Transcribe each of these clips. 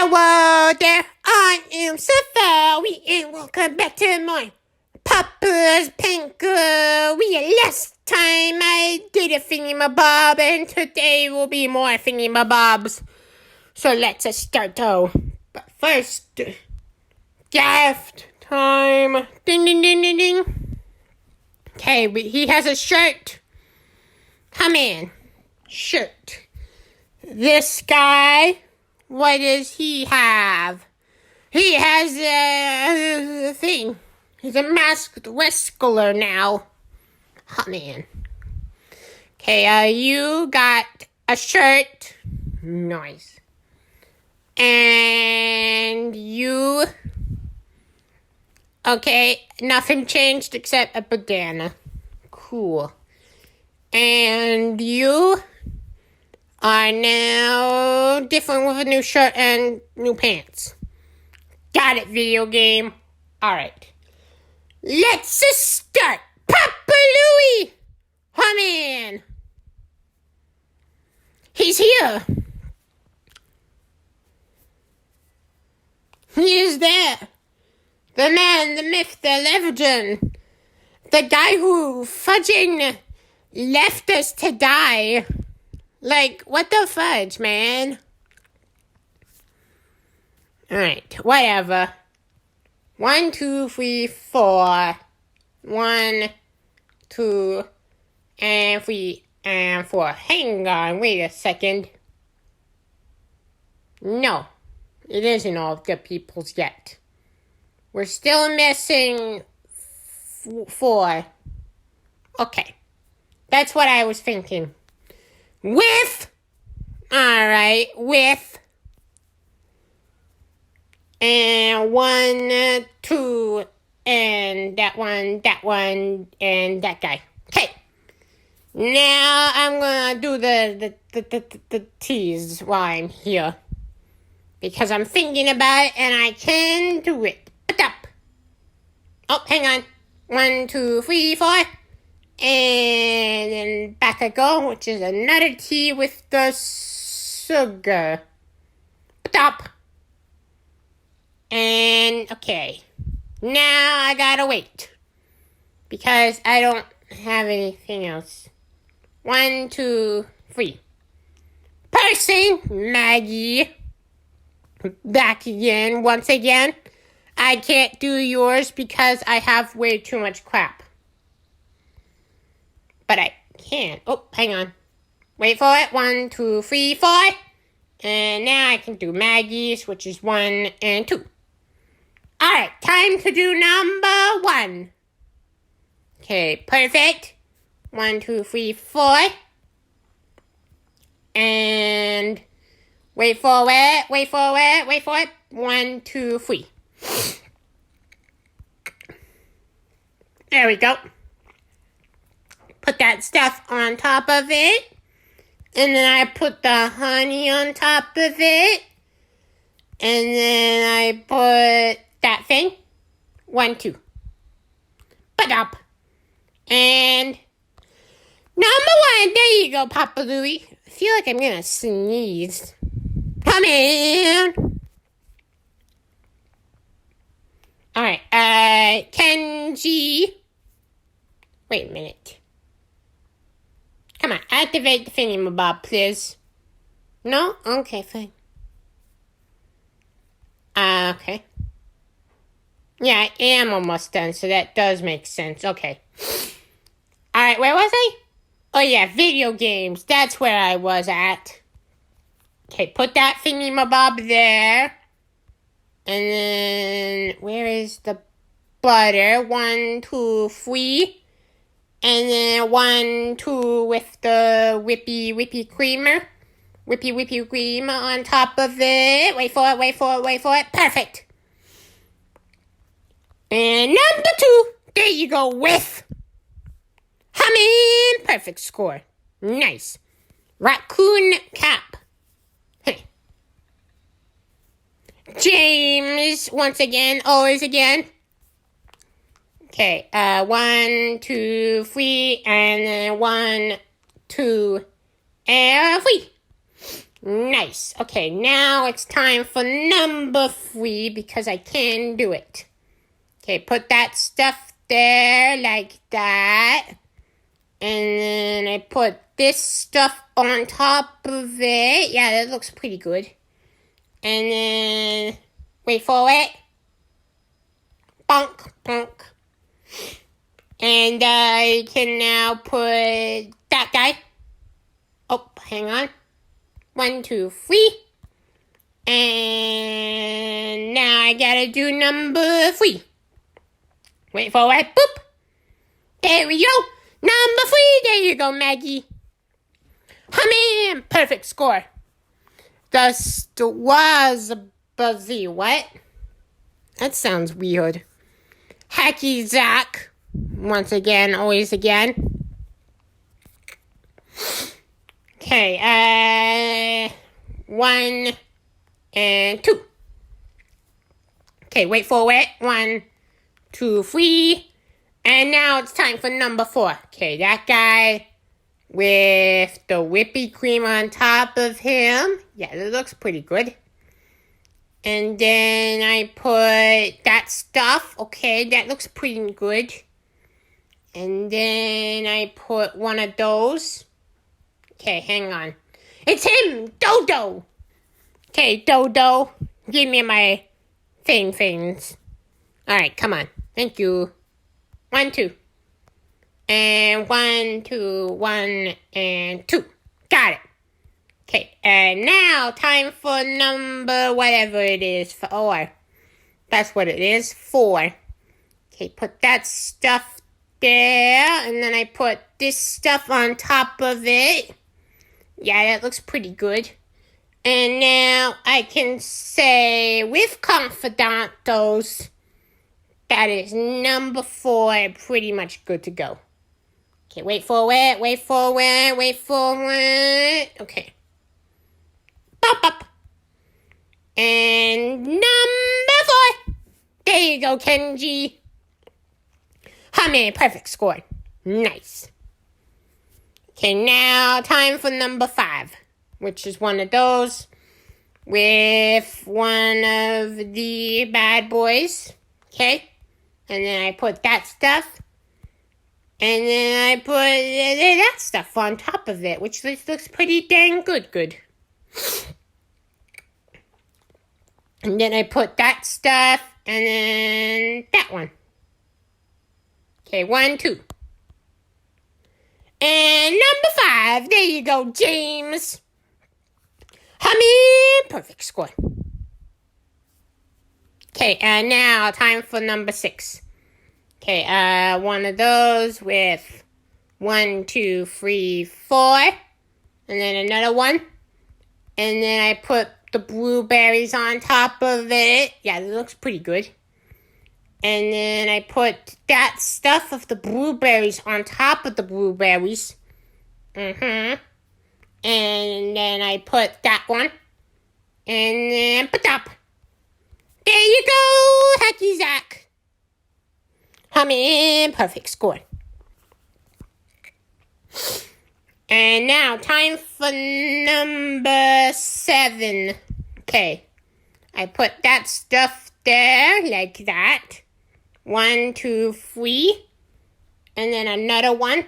Hello there, I am Safari, and welcome back to my Papa's Pancakeria. Last time I did a thingamabob, and today will be more thingamabobs. So let's start though. But first, gift time. Ding ding ding ding ding. Okay, he has a shirt. Come in. Shirt. This guy, what does he have? He has a thing. He's a masked wrestler now. Oh, man. Okay, you got a shirt. Nice. And you... Okay, nothing changed except a bandana. Cool. And you are now different with a new shirt and new pants. Got it, video game. Alright. Let's start. Papa Louie! Come in. He's here. He is there. The man, the myth, the legend. The guy who fudging left us to die. Like, what the fudge, man? Alright, whatever. 1, 2, 3, 4. 1, 2, and 3, and 4. Hang on, wait a second. No, it isn't all the people's yet. We're still missing 4. Okay, that's what I was thinking. With, alright, with, and 1, 2, and that one, and that guy. Okay, now I'm gonna do the tease while I'm here. Because I'm thinking about it, and I can do it. What's up? Oh, hang on. 1, 2, 3, 4. And then back I go, which is another tea with the sugar. Stop. And, okay. Now I gotta wait. Because I don't have anything else. 1, 2, 3. Person, Maggie. Back again, once again. I can't do yours because I have way too much crap. But I can. Oh, hang on. Wait for it. 1, 2, 3, 4. And now I can do Maggie's, which is 1 and 2. Alright, time to do number 1. Okay, perfect. 1, 2, 3, 4. And wait for it. 1, 2, 3. There we go. Put that stuff on top of it. And then I put the honey on top of it. And then I put that thing. 1, 2. Put up. And number 1. There you go, Papa Louie. I feel like I'm gonna sneeze. Come in. Alright, Kenji. Wait a minute. Come on, activate the thingamabob, please. No? Okay, fine. Okay. Yeah, I am almost done, so that does make sense. Okay. Alright, where was I? Oh yeah, video games. That's where I was at. Okay, put that thingamabob there. And then, where is the butter? 1, 2, 3. And then 1, 2 with the whippy creamer. Whippy creamer on top of it. Wait for it. Perfect. And number 2. There you go, with. Humming. Perfect score. Nice. Raccoon cap. James, once again, always again. Okay, 1, 2, 3, and then 1, 2, and 3. Nice. Okay, now it's time for number 3 because I can do it. Okay, put that stuff there like that. And then I put this stuff on top of it. Yeah, that looks pretty good. And then, wait for it. Bonk, bonk. And I can now put that guy. Oh, hang on. 1, 2, 3. And now I gotta do number 3. Wait for it. Boop. There we go. Number 3. There you go, Maggie. Perfect score. Thus was Buzzy. What? That sounds weird. Hacky Zach. Once again, always again. Okay, 1 and 2. Okay, wait for it. 1, 2, 3. And now it's time for number 4. Okay, that guy with the whippy cream on top of him. Yeah, that looks pretty good. And then I put that stuff. Okay, that looks pretty good. And then I put one of those. Okay, hang on. It's him, Dodo. Okay, Dodo, give me my things. All right, come on. Thank you. 1, 2. And 1, 2, 1, and 2. Got it. Okay, and now time for number whatever it is. 4. That's what it is, 4. Okay, put that stuff there. And then I put this stuff on top of it. Yeah, that looks pretty good. And now I can say with confidentos, that is number 4, pretty much good to go. Okay, wait for it. Okay. Pop up. And number 4. There you go, Kenji. Perfect score. Nice. Okay, now time for number 5, which is one of those with one of the bad boys. Okay, and then I put that stuff. And then I put that stuff on top of it, which looks pretty dang good. And then I put that stuff, and then that one. Okay, 1, 2. And number 5, there you go, James. Perfect score. Okay, and now time for number 6. Okay, one of those with 1, 2, 3, 4. And then another one. And then I put the blueberries on top of it. Yeah, it looks pretty good. And then I put that stuff of the blueberries on top of the blueberries. And then I put that one. And then put up. There you go, Hacky Zach. Perfect score. And now time for number 7. Okay. I put that stuff there like that. 1, 2, 3. And then another one.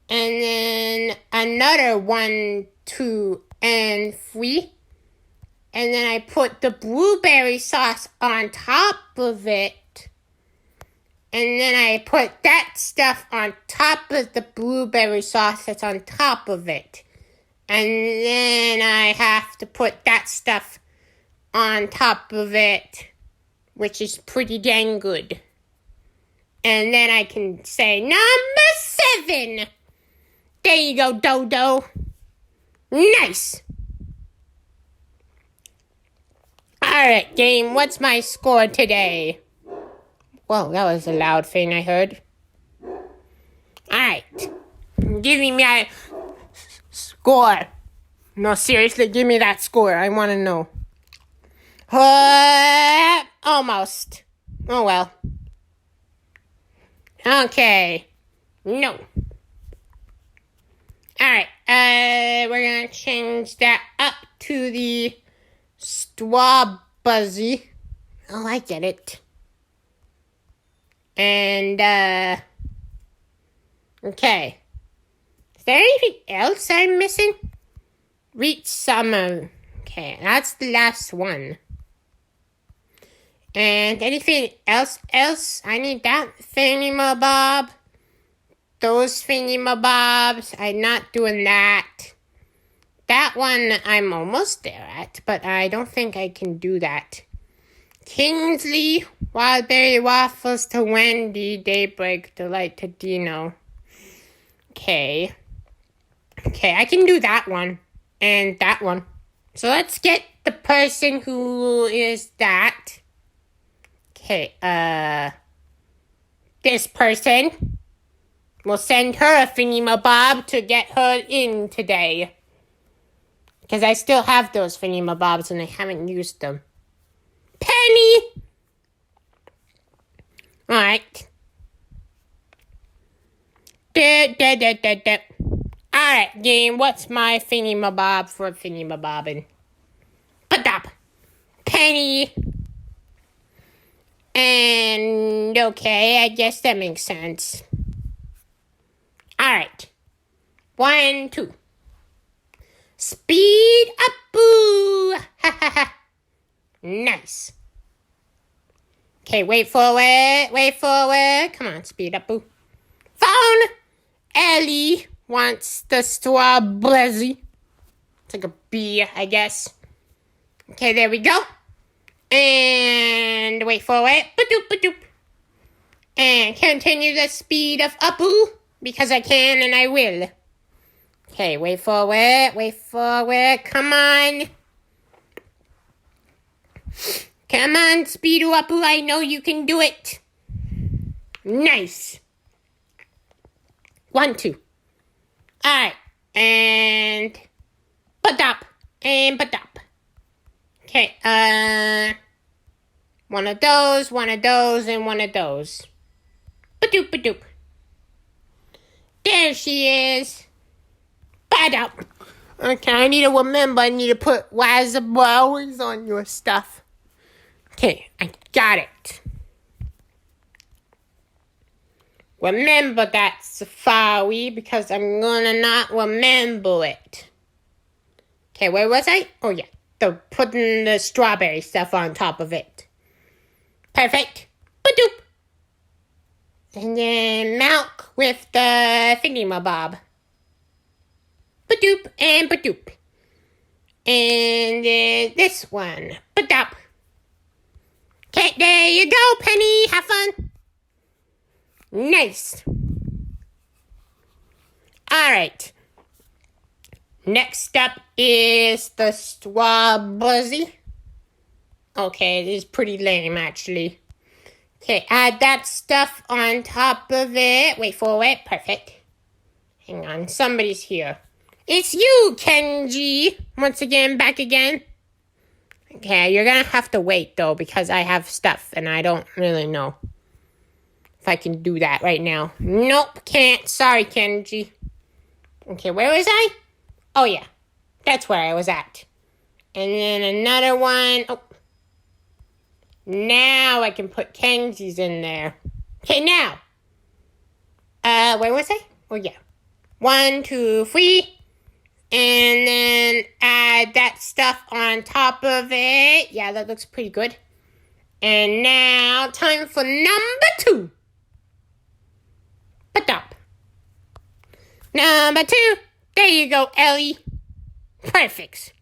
And then another 1, 2, and 3. And then I put the blueberry sauce on top of it. And then I put that stuff on top of the blueberry sauce that's on top of it. And then I have to put that stuff on top of it, which is pretty dang good. And then I can say number 7. There you go, Dodo. Nice. All right, game, what's my score today? Whoa, that was a loud thing I heard. All right. Give me my score. No, seriously, give me that score. I want to know. Almost. Oh, well. Okay. No. Alright, we're gonna change that up to the straw Buzzy. Oh, I get it. And, okay. Is there anything else I'm missing? Reach summer. Okay, that's the last one. And anything else? I need that thingy-mabob. Those thingy-mabobs. I'm not doing that. That one I'm almost there at, but I don't think I can do that. Kingsley, Wildberry Waffles to Wendy, Daybreak Delight to Dino. Okay, I can do that one. And that one. So let's get the person who is that. Okay, this person. We'll send her a thingy-mabob to get her in today. Because I still have those thingy-mabobs and I haven't used them. Penny! Alright. Alright, game, what's my thingy-mabob for thingy-mabobbing? Padop. Penny. And, okay, I guess that makes sense. Alright. 1, 2. Speed up, boo! Ha ha ha. Nice. Okay, wait for it. Come on, speed up, boo. Phone! Ellie wants the straw Buzzy. It's like a B, I guess. Okay, there we go. And wait for it. Ba-doop, ba-doop. And continue the speed of Apu. Because I can and I will. Okay, wait for it. Come on. Come on, Speedo Apu. I know you can do it. Nice. 1, 2. Alright. And badop. And badop. Okay, one of those, and one of those. Badoop, badoop. There she is. Badop. Okay, I need to remember, I need to put Wazabowers on your stuff. Okay, I got it. Remember that, Safari, because I'm gonna not remember it. Okay, where was I? Oh, yeah. Putting the strawberry stuff on top of it. Perfect. Badoop. And then milk with the thingy-mabob. Badoop and badoop. And then this one. Badop. Okay, there you go, Penny. Have fun. Nice. Alright. Next up is the straw Buzzy. Okay, this is pretty lame, actually. Okay, add that stuff on top of it. Wait for it. Perfect. Hang on, somebody's here. It's you, Kenji. Once again, back again. Okay, you're gonna have to wait, though, because I have stuff, and I don't really know if I can do that right now. Nope, can't. Sorry, Kenji. Okay, where was I? Oh, yeah. That's where I was at. And then another one. Oh. Now I can put Kenji's in there. Okay, now. Where was I? Oh, yeah. 1, 2, 3. And then add that stuff on top of it. Yeah, that looks pretty good. And now, time for number 2. Stop. Number 2. There you go, Ellie. Perfect.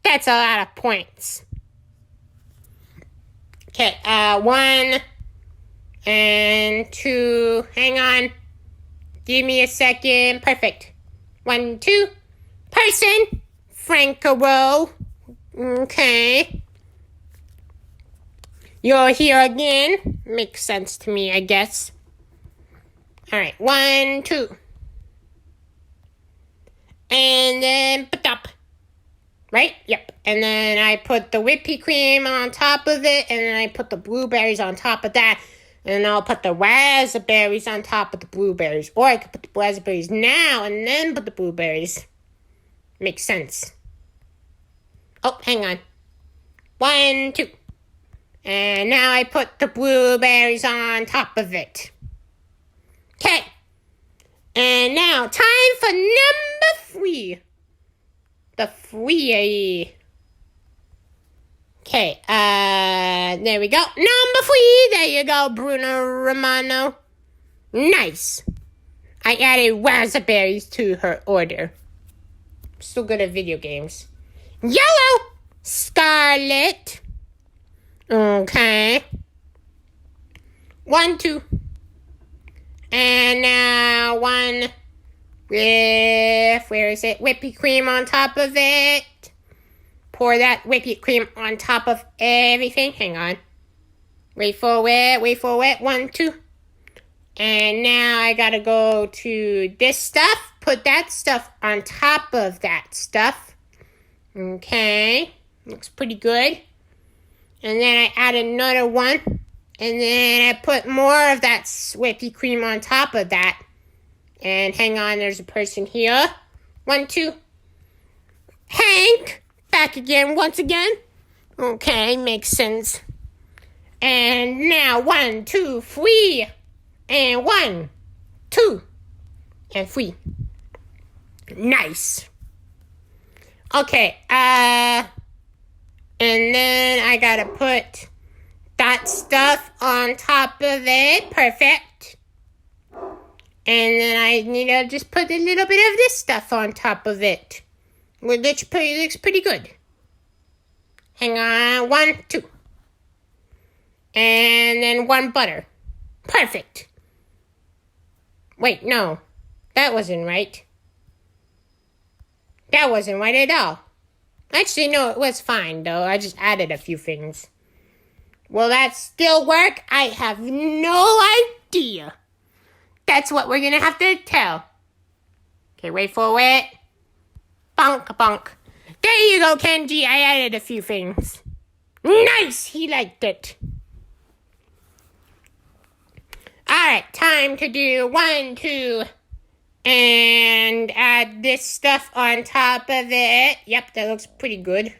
That's a lot of points. Okay, 1 and 2. Hang on. Give me a second. Perfect. 1, 2. Person. Franco. Okay. You're here again. Makes sense to me, I guess. Alright, 1, 2. And then, up. Right? Yep. And then I put the whippy cream on top of it, and then I put the blueberries on top of that. And I'll put the raspberries on top of the blueberries. Or I could put the raspberries now and then put the blueberries. Makes sense. Oh, hang on. 1, 2. And now I put the blueberries on top of it. Okay. And now, time for number 3. The 3. Okay, there we go. Number 3, there you go, Bruno Romano. Nice. I added raspberries to her order. Still good at video games. Yellow, Scarlet. Okay. 1, 2. And now 1 with, where is it? Whippy cream on top of it. Pour that whippy cream on top of everything. Hang on. Wait for it. 1, 2. And now I gotta go to this stuff. Put that stuff on top of that stuff. Okay. Looks pretty good. And then I add another one. And then I put more of that whippy cream on top of that. And hang on, there's a person here. 1, 2. Hank! Back again, once again. Okay, makes sense. And now 1, 2, 3. And 1, 2, and 3. Nice. Okay, and then I gotta put that stuff on top of it. Perfect. And then I need to just put a little bit of this stuff on top of it. Which looks pretty good. Hang on. 1, 2. And then 1 butter. Perfect. Wait, no. That wasn't right. That wasn't right at all. Actually, no, it was fine, though. I just added a few things. Will that still work? I have no idea. That's what we're going to have to tell. Okay, wait for it. Bonk, bonk. There you go, Kenji. I added a few things. Nice! He liked it. Alright, time to do 1, 2, and add this stuff on top of it. Yep, that looks pretty good.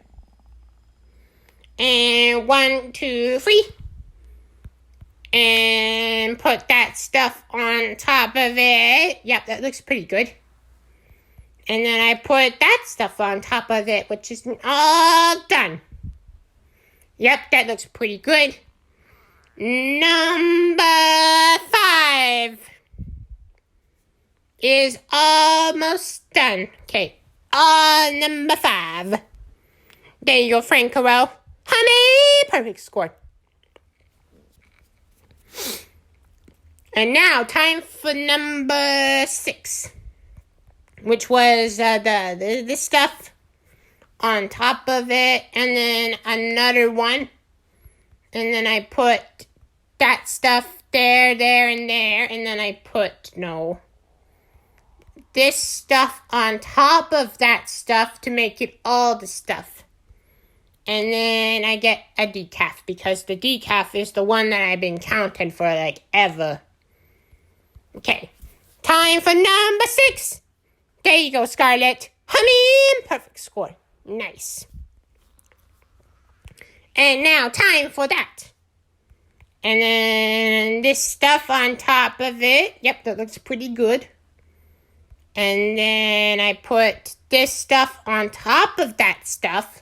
And 1, 2, 3. And put that stuff on top of it. Yep, that looks pretty good. And then I put that stuff on top of it, which is all done. Yep, that looks pretty good. Number 5 is almost done. Okay, number 5. There you go, Franco. Honey, perfect score. And now, time for number 6. Which was this stuff on top of it, and then another one. And then I put that stuff there, and there, and then I put, this stuff on top of that stuff to make it all the stuff. And then I get a decaf, because the decaf is the one that I've been counting for, ever. Okay, time for number 6. There you go, Scarlet. Honey, perfect score. Nice. And now, time for that. And then this stuff on top of it. Yep, that looks pretty good. And then I put this stuff on top of that stuff.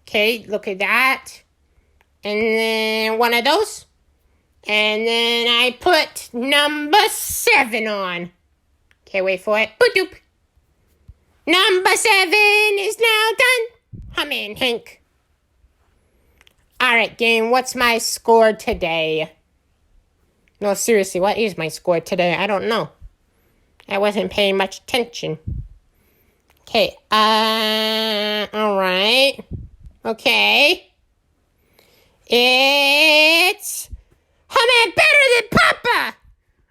Okay, look at that. And then one of those. And then I put number 7 on. Okay, wait for it. Boop-doop. Number 7 is now done. Come in, Hank. Alright, game, what's my score today? No, seriously, what is my score today? I don't know. I wasn't paying much attention. Okay, alright. Okay. It's... I'm better than Papa!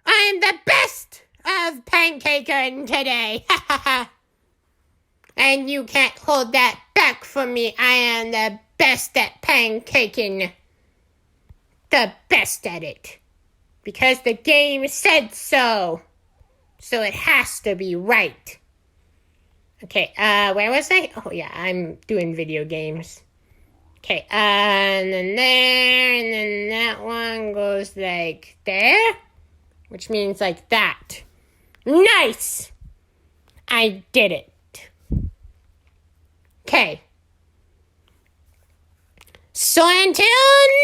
I am the best of pancakeria today. Ha ha ha. And you can't hold that back from me. I am the best at pancaking. The best at it. Because the game said so. So it has to be right. Okay, where was I? Oh, yeah, I'm doing video games. Okay, and then there, and then that one goes like there, which means like that. Nice! I did it. Okay. So until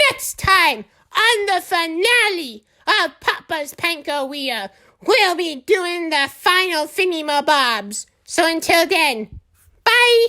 next time, on the finale of Papa's Pancakeria, we'll be doing the final thingy-mabobs. So until then, bye!